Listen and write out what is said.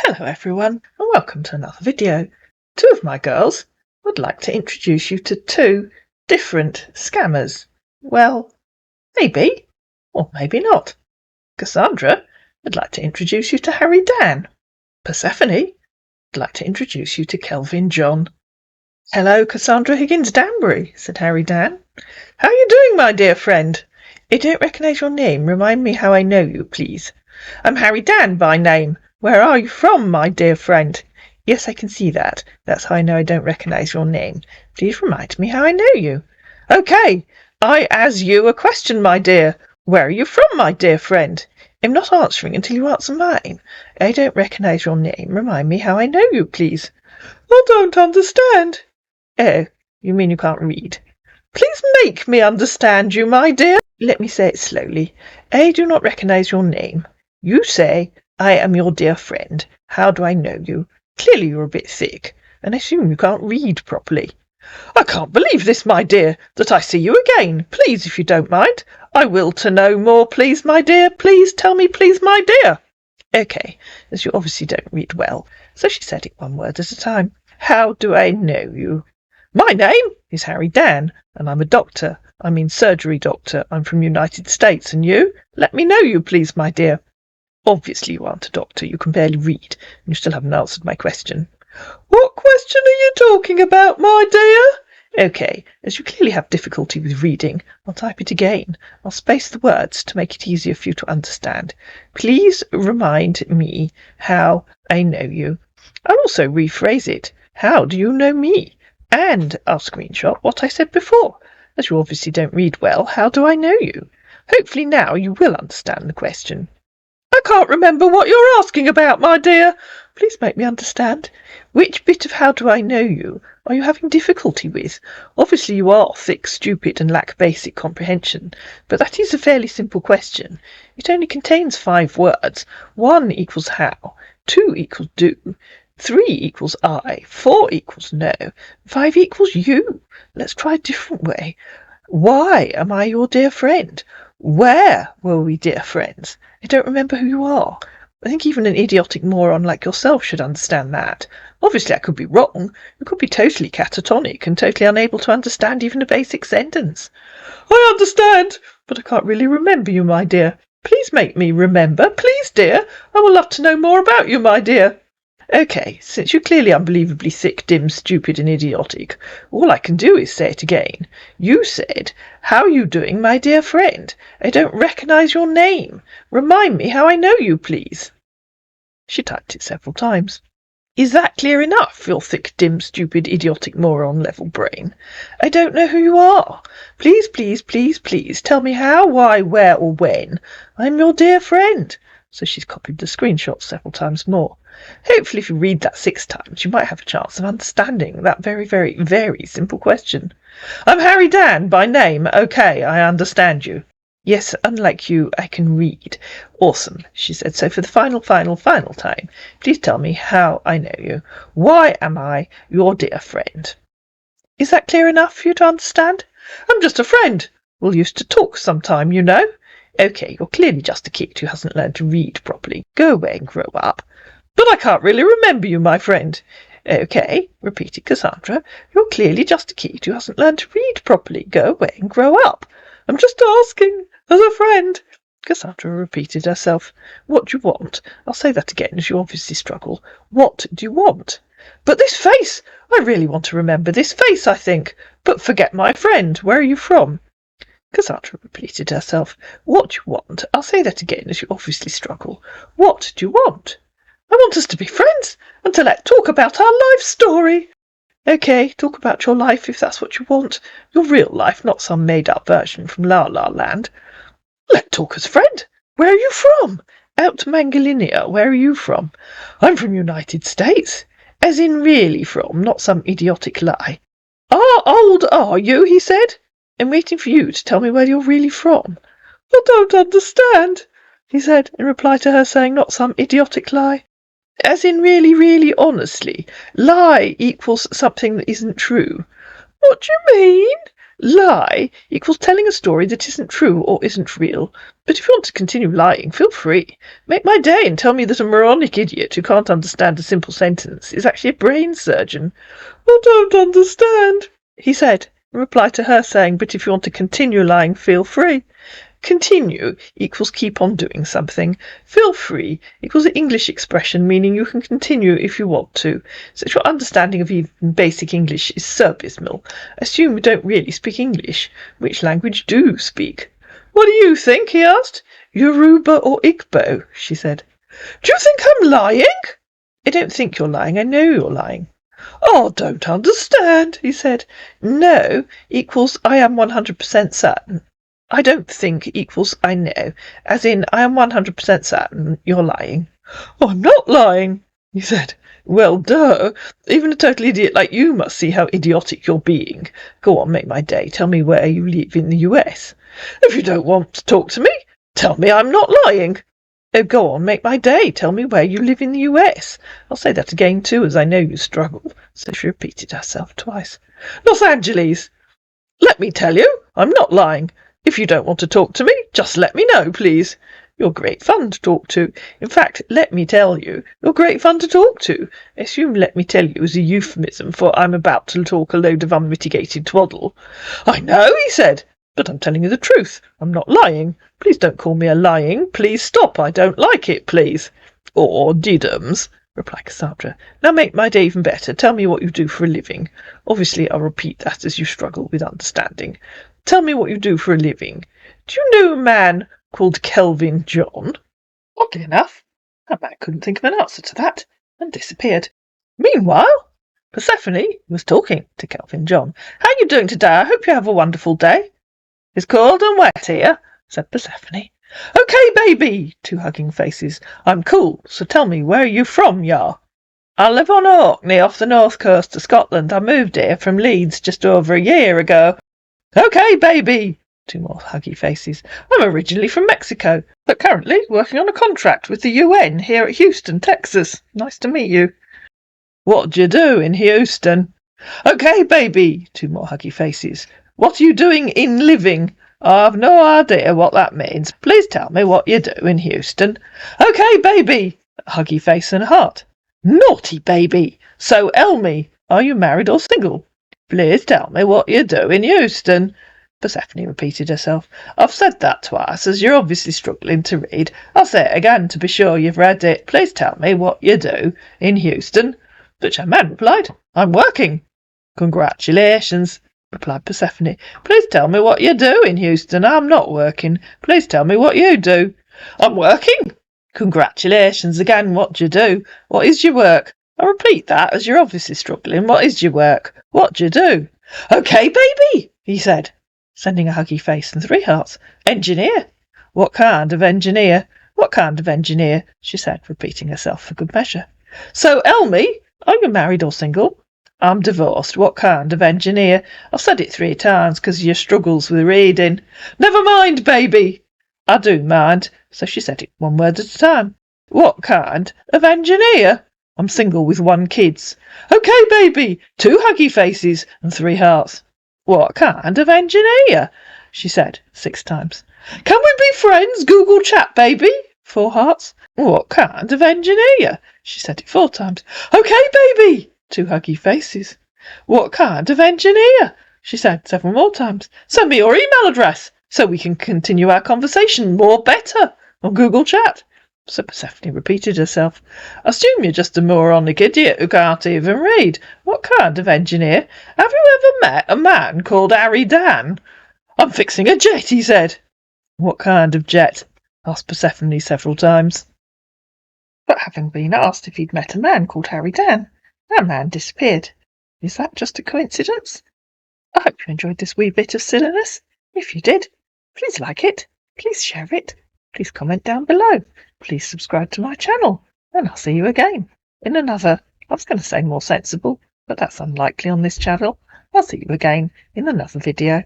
Hello everyone, and welcome to another video. Two of my girls would like to introduce you to two different scammers. Well, maybe, or maybe not. Cassandra would like to introduce you to Harry Dan. Persephone would like to introduce you to Kelvin John. Hello, Cassandra Higgins Danbury, said Harry Dan. How are you doing, my dear friend? I don't recognise your name. Remind me how I know you, please. I'm Harry Dan by name. Where are you from, my dear friend? Yes, I can see that. That's how I know I don't recognise your name. Please remind me how I know you. OK, I ask you a question, my dear. Where are you from, my dear friend? I'm not answering until you answer mine. I don't recognise your name. Remind me how I know you, please. I don't understand. Oh, you mean you can't read? Please make me understand you, my dear. Let me say it slowly. I do not recognise your name. You say, I am your dear friend. How do I know you? Clearly you're a bit thick, and I assume you can't read properly. I can't believe this, my dear, that I see you again. Please, if you don't mind, I will to know more, please, my dear. Please tell me, please, my dear. OK, as you obviously don't read well, so she said it one word at a time. How do I know you? My name is Harry Dan, and I'm a doctor. I mean surgery doctor. I'm from the United States, and you? Let me know you, please, my dear. Obviously you aren't a doctor, you can barely read, and you still haven't answered my question. What question are you talking about, my dear? OK, as you clearly have difficulty with reading, I'll type it again. I'll space the words to make it easier for you to understand. Please remind me how I know you. I'll also rephrase it. How do you know me? And I'll screenshot what I said before. As you obviously don't read well, how do I know you? Hopefully now you will understand the question. I can't remember what you're asking about, my dear. Please make me understand. Which bit of how do I know you are you having difficulty with? Obviously you are thick, stupid, and lack basic comprehension, but that is a fairly simple question. It only contains 5 words. 1 equals how, 2 equals do, 3 equals I, 4 equals no, 5 equals you. Let's try a different way. Why am I your dear friend? Where were we dear friends? I don't remember who you are. I think even an idiotic moron like yourself should understand that. Obviously I could be wrong. You could be totally catatonic and totally unable to understand even a basic sentence. I understand, but I can't really remember you, my dear. Please make me remember, please, dear. I would love to know more about you, my dear. OK, since you're clearly unbelievably thick, dim, stupid and idiotic, all I can do is say it again. You said, how are you doing, my dear friend? I don't recognise your name. Remind me how I know you, please. She typed it several times. Is that clear enough, your thick, dim, stupid, idiotic, moron level brain? I don't know who you are. Please, please, please, please tell me how, why, where or when. I'm your dear friend. So she's copied the screenshot several times more. Hopefully if you read that 6 times, you might have a chance of understanding that very, very, very simple question. I'm Harry Dan by name. OK, I understand you. Yes, unlike you, I can read. Awesome, she said. So for the final time, please tell me how I know you. Why am I your dear friend? Is that clear enough for you to understand? I'm just a friend. We'll used to talk sometime, you know. OK, you're clearly just a kid who hasn't learned to read properly. Go away and grow up. But I can't really remember you, my friend. OK, repeated Cassandra. You're clearly just a kid who hasn't learned to read properly. Go away and grow up. I'm just asking, as a friend. Cassandra repeated herself. What do you want? I'll say that again, as you obviously struggle. What do you want? But this face! I really want to remember this face, I think. But forget my friend. Where are you from? Cassandra repeated herself. What do you want? I'll say that again, as you obviously struggle. What do you want? I want us to be friends and to talk about our life story. OK, talk about your life if that's what you want. Your real life, not some made-up version from La La Land. Let's talk as friend. Where are you from? Out Mangalinia. Where are you from? I'm from United States. As in really from, not some idiotic lie. How old are you? He said. I'm waiting for you to tell me where you're really from. I don't understand, he said in reply to her saying not some idiotic lie. As in really, really, honestly. Lie equals something that isn't true. What do you mean? Lie equals telling a story that isn't true or isn't real. But if you want to continue lying, feel free. Make my day and tell me that a moronic idiot who can't understand a simple sentence is actually a brain surgeon. I don't understand, he said, in reply to her saying, but if you want to continue lying, feel free. Continue equals keep on doing something. Feel free equals an English expression meaning you can continue if you want to. So your understanding of even basic English is so abysmal. Assume you don't really speak English. Which language do you speak? What do you think? He asked. Yoruba or Igbo? She said. Do you think I'm lying? I don't think you're lying. I know you're lying. Oh, don't understand, he said. No equals I am 100% certain. I don't think equals I know, as in I am 100% certain you're lying. Oh, I'm not lying, he said. Well, duh. Even a total idiot like you must see how idiotic you're being. Go on, make my day. Tell me where you live in the US. If you don't want to talk to me, tell me I'm not lying. Oh, go on, make my day. Tell me where you live in the US. I'll say that again too, as I know you struggle. So she repeated herself twice. Los Angeles. Let me tell you, I'm not lying. If you don't want to talk to me, just let me know, please. You're great fun to talk to. In fact, let me tell you, you're great fun to talk to. Assume let me tell you is a euphemism for I'm about to talk a load of unmitigated twaddle. I know, he said, but I'm telling you the truth. I'm not lying. Please don't call me a lying. Please stop. I don't like it, please. Or diddums, replied Cassandra. Now make my day even better. Tell me what you do for a living. Obviously, I'll repeat that as you struggle with understanding. Tell me what you do for a living. Do you know a man called Kelvin John? Oddly enough, that man couldn't think of an answer to that, and disappeared. Meanwhile, Persephone was talking to Kelvin John. How are you doing today? I hope you have a wonderful day. It's cold and wet here, said Persephone. Okay, baby, two hugging faces. I'm cool, so tell me, where are you from, ya? I live on Orkney off the north coast of Scotland. I moved here from Leeds just over a year ago. Okay, baby, two more huggy faces. I'm originally from Mexico, but currently working on a contract with the UN here at Houston, Texas. Nice to meet you. What do you do in Houston? Okay, baby, two more huggy faces. What are you doing in living? I've no idea what that means. Please tell me what you do in Houston. Okay, baby, a huggy face and a heart. Naughty baby. So, Elmy, are you married or single? Please tell me what you do in Houston. Persephone repeated herself. I've said that twice, as you're obviously struggling to read. I'll say it again to be sure you've read it. Please tell me what you do in Houston. But young man replied, I'm working. Congratulations, replied Persephone. Please tell me what you do in Houston. I'm not working. Please tell me what you do. I'm working. Congratulations again. What do you do? What is your work? I'll repeat that, as you're obviously struggling. What is your work? What do you do? Okay, baby, he said, sending a huggy face and 3 hearts. Engineer. What kind of engineer? What kind of engineer? She said, repeating herself for good measure. So, Elmy, are you married or single? I'm divorced. What kind of engineer? I've said it 3 times because of your struggles with reading. Never mind, baby. I do mind. So she said it 1 word at a time. What kind of engineer? I'm single with 1 kid. Okay, baby. 2 huggy faces and 3 hearts. What kind of engineer? She said 6 times. Can we be friends? Google chat, baby. 4 hearts. What kind of engineer? She said it 4 times. Okay, baby. 2 huggy faces. What kind of engineer? She said several more times. Send me your email address so we can continue our conversation more better on Google chat. So Persephone repeated herself. Assume you're just a moronic idiot who can't even read. What kind of engineer? Have you ever met a man called Harry Dan? I'm fixing a jet, he said. What kind of jet? Asked Persephone several times. But having been asked if he'd met a man called Harry Dan, that man disappeared. Is that just a coincidence? I hope you enjoyed this wee bit of silliness. If you did, please like it, please share it, please comment down below, please subscribe to my channel, and I'll see you again in another, I was going to say more sensible, but that's unlikely on this channel. I'll see you again in another video.